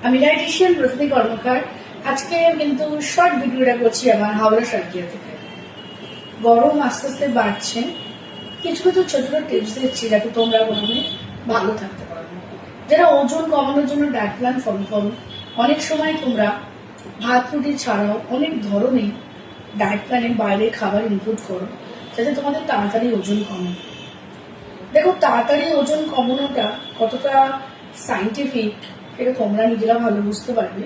আমি ডায়েটিশিয়ান প্রকৃতি কর্মকার। আজকে কিন্তু শর্ট ভিডিওটা করছি আমার হাওড়া সার্কিয়া থেকে। গরম আস্তে আস্তে বাড়ছে, কিছু কিছু ছোট ছোট টিপস দিচ্ছি যাতে তোমরা গরমে ভালো থাকতে পারো। যারা ওজন কমানোর জন্য ডায়েট প্ল্যান ফলো করো, অনেক সময় তোমরা ভাত রুটি ছাড়াও অনেক ধরনের ডায়েট প্ল্যানের বাইরে খাবার ইনক্লুড করো যাতে তোমাদের তাড়াতাড়ি ওজন কমে। দেখো, তাড়াতাড়ি ওজন কমানোটা কতটা সাইন্টিফিক সেটা তোমরা নিজেরা ভালো বুঝতে পারবে।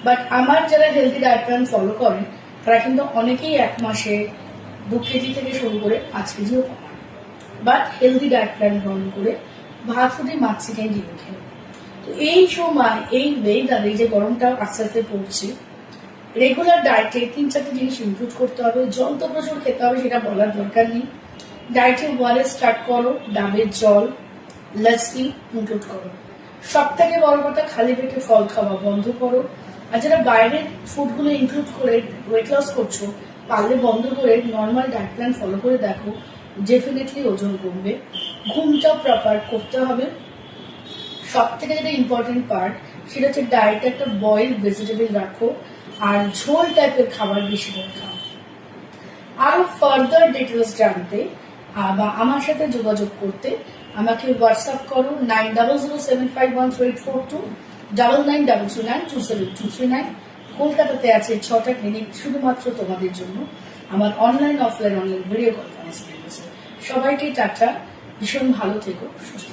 বাট আমার যারা হেলদি ডায়েট প্ল্যান ফলো করে তারা কিন্তু অনেকেই 1 মাসে 2 কেজি থেকে শুরু করে 5 কেজিও কমায়। But healthy diet plan follow করে ভাত রুটি মাছ চিকেন ডিম খেয়ে। তো এই সময় এই ওয়েদারে যে গরমটা আস্তে আস্তে পড়ছে, রেগুলার ডায়েটে 3-4টে জিনিস ইনক্লুড করতে হবে। জল তো প্রচুর খেতে হবে, সেটা বলার দরকার নেই। ডায়েটে ওয়ালে স্টার্ট করো, ডাবের জল, লস্যি ইনক্লুড করো। সব থেকে বড় কথা, খালি পেটে ফল খাওয়া বন্ধ করো। আর যারা বাইরের ফুডগুলো ইনক্লুড করে ওয়েট লস করছো, পারলে বন্ধ করে নর্মাল ডায়েট প্ল্যান ফলো করে দেখো, ডেফিনেটলি ওজন কমবে। ঘুমটা প্রপার করতে হবে। সব থেকে যেটা ইম্পর্টেন্ট পার্ট সেটা হচ্ছে ডায়েটে একটা বয়েল ভেজিটেবল রাখো আর ঝোল টাইপের খাবার বেশি করে খাও। আরো ফার্দার ডিটেলস জানতে বা আমার সাথে যোগাযোগ করতে আমাকে হোয়াটসঅ্যাপ করো 9007513842 9922927239। কলকাতাতে আছে 6টা ক্লিনিক শুধুমাত্র তোমাদের জন্য। আমার অনলাইন অফলাইন ভিডিও কনফারেন্স আছে। সবাইকে টাটা, ভীষণ ভালো থেকো, সুস্থ